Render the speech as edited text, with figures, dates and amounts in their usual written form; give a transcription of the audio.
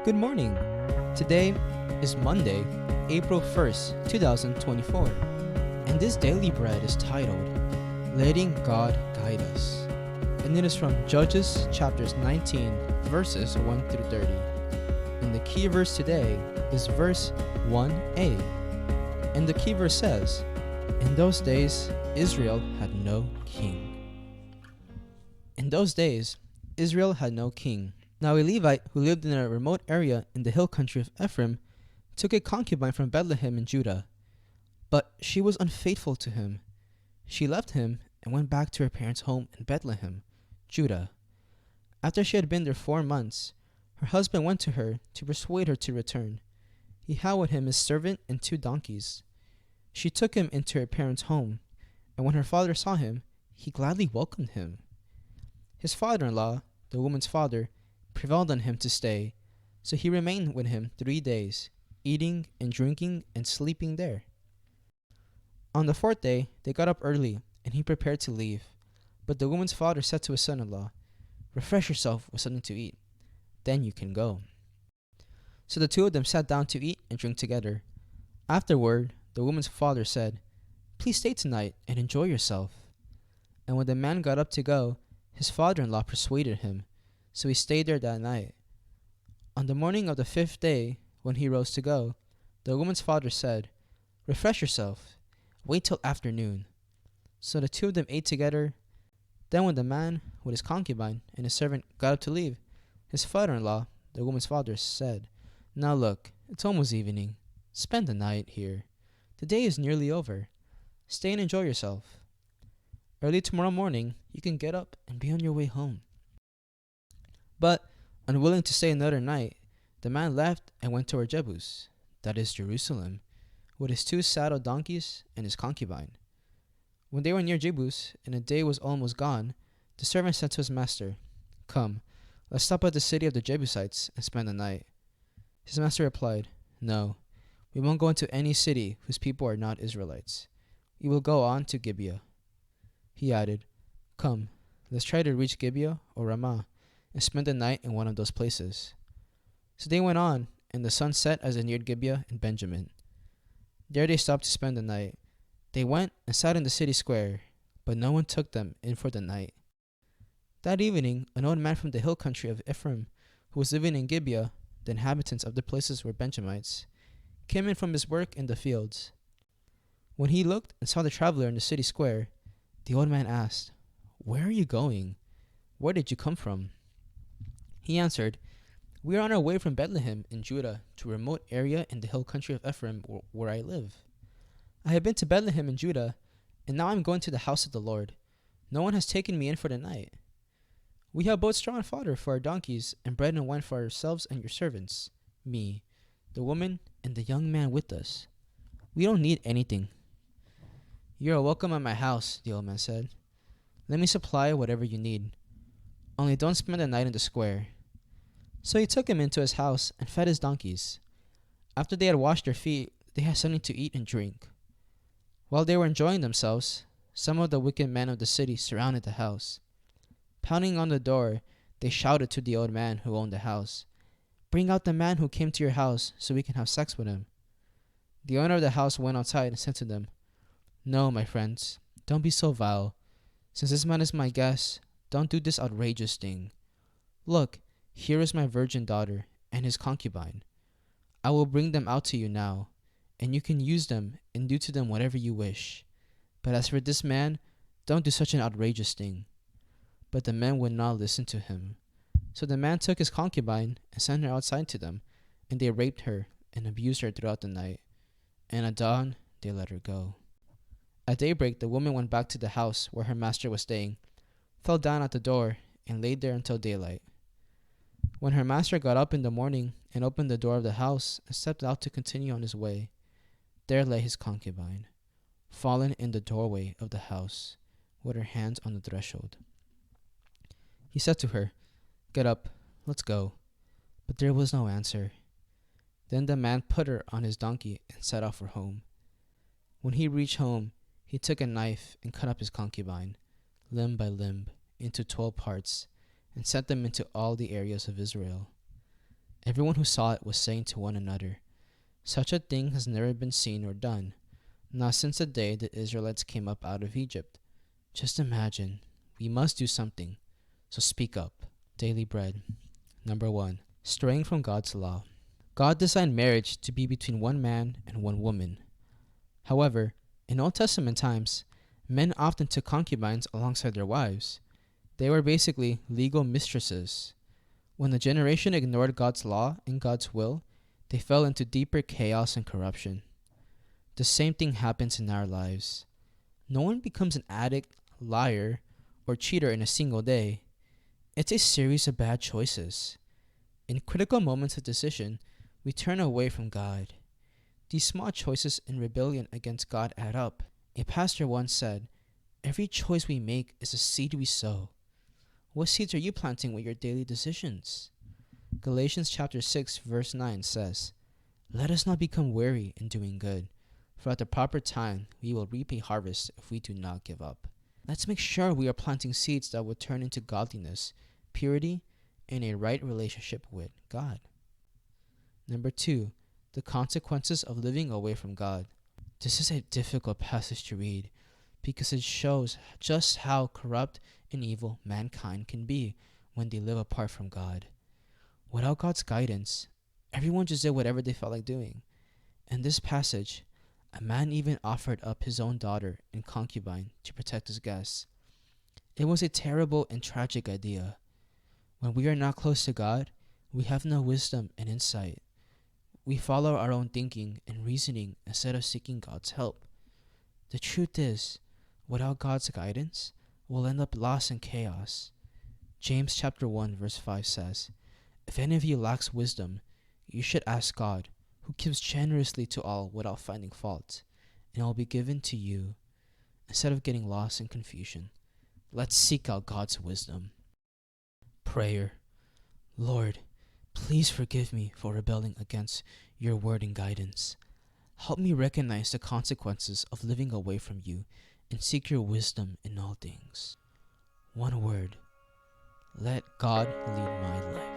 Good morning. Today is Monday, April 1st, 2024, and this daily bread is titled, Letting God Guide Us, and it is from Judges chapters 19, verses 1 through 30. And the key verse today is verse 1a, and the key verse says, In those days, Israel had no king. In those days, Israel had no king. Now a Levite who lived in a remote area in the hill country of Ephraim took a concubine from Bethlehem in Judah, but she was unfaithful to him. She left him and went back to her parents' home in Bethlehem, Judah. After she had been there 4 months, her husband went to her to persuade her to return. He had with him his servant and 2 donkeys. She took him into her parents' home, and when her father saw him, he gladly welcomed him. His father-in-law, the woman's father, prevailed on him to stay, so he remained with him 3 days, eating and drinking and sleeping there. On the 4th day, they got up early, and he prepared to leave. But the woman's father said to his son-in-law, Refresh yourself with something to eat, then you can go. So the 2 of them sat down to eat and drink together. Afterward, the woman's father said, Please stay tonight and enjoy yourself. And when the man got up to go, his father-in-law persuaded him, so he stayed there that night. On the morning of the 5th day, when he rose to go, the woman's father said, Refresh yourself, wait till afternoon. So the 2 of them ate together. Then when the man with his concubine and his servant got up to leave, his father-in-law, the woman's father, said, Now look, it's almost evening. Spend the night here. The day is nearly over. Stay and enjoy yourself. Early tomorrow morning, you can get up and be on your way home. But, unwilling to stay another night, the man left and went toward Jebus, that is Jerusalem, with his 2 saddled donkeys and his concubine. When they were near Jebus, and the day was almost gone, the servant said to his master, Come, let's stop at the city of the Jebusites and spend the night. His master replied, No, we won't go into any city whose people are not Israelites. We will go on to Gibeah. He added, Come, let's try to reach Gibeah or Ramah, and spend the night in one of those places. So they went on, and the sun set as they neared Gibeah in Benjamin. There they stopped to spend the night. They went and sat in the city square, but no one took them in for the night. That evening, an old man from the hill country of Ephraim, who was living in Gibeah, the inhabitants of the places were Benjamites, came in from his work in the fields. When he looked and saw the traveler in the city square, the old man asked, Where are you going? Where did you come from? He answered, We are on our way from Bethlehem in Judah to a remote area in the hill country of Ephraim where I live. I have been to Bethlehem in Judah, and now I am going to the house of the Lord. No one has taken me in for the night. We have both straw and fodder for our donkeys, and bread and wine for ourselves and your servants, me, the woman, and the young man with us. We don't need anything. You are welcome at my house, the old man said. Let me supply whatever you need. Only don't spend the night in the square. So he took him into his house and fed his donkeys. After they had washed their feet, they had something to eat and drink. While they were enjoying themselves, some of the wicked men of the city surrounded the house. Pounding on the door, they shouted to the old man who owned the house, Bring out the man who came to your house so we can have sex with him. The owner of the house went outside and said to them, No, my friends, don't be so vile. Since this man is my guest, don't do this outrageous thing. Look, here is my virgin daughter and his concubine. I will bring them out to you now, and you can use them and do to them whatever you wish. But as for this man, don't do such an outrageous thing. But the men would not listen to him. So the man took his concubine and sent her outside to them, and they raped her and abused her throughout the night. And at dawn, they let her go. At daybreak, the woman went back to the house where her master was staying, fell down at the door, and laid there until daylight. When her master got up in the morning and opened the door of the house and stepped out to continue on his way, there lay his concubine, fallen in the doorway of the house, with her hands on the threshold. He said to her, Get up, let's go. But there was no answer. Then the man put her on his donkey and set off for home. When he reached home, he took a knife and cut up his concubine, limb by limb, into 12 parts, and sent them into all the areas of Israel. Everyone who saw it was saying to one another, "Such a thing has never been seen or done, not since the day the Israelites came up out of Egypt." Just imagine. We must do something. So speak up. Daily bread. Number 1. Straying from God's law. God designed marriage to be between one man and one woman. However, in Old Testament times, men often took concubines alongside their wives. They were basically legal mistresses. When the generation ignored God's law and God's will, they fell into deeper chaos and corruption. The same thing happens in our lives. No one becomes an addict, liar, or cheater in a single day. It's a series of bad choices. In critical moments of decision, we turn away from God. These small choices in rebellion against God add up. A pastor once said, "Every choice we make is a seed we sow." What seeds are you planting with your daily decisions? Galatians chapter 6 verse 9 says, "Let us not become weary in doing good, for at the proper time we will reap a harvest if we do not give up." Let's make sure we are planting seeds that will turn into godliness, purity, and a right relationship with God. Number 2, the consequences of living away from God. This is a difficult passage to read because it shows just how corrupt and evil mankind can be when they live apart from God. Without God's guidance, everyone just did whatever they felt like doing. In this passage, a man even offered up his own daughter and concubine to protect his guests. It was a terrible and tragic idea. When we are not close to God, we have no wisdom and insight. We follow our own thinking and reasoning instead of seeking God's help. The truth is, without God's guidance, we'll end up lost in chaos. James chapter 1 verse 5 says, "If any of you lacks wisdom, you should ask God, who gives generously to all without finding fault, and it will be given to you." Instead of getting lost in confusion, let's seek out God's wisdom. Prayer. Lord, please forgive me for rebelling against your word and guidance. Help me recognize the consequences of living away from you and seek your wisdom in all things. One word. Let God lead my life.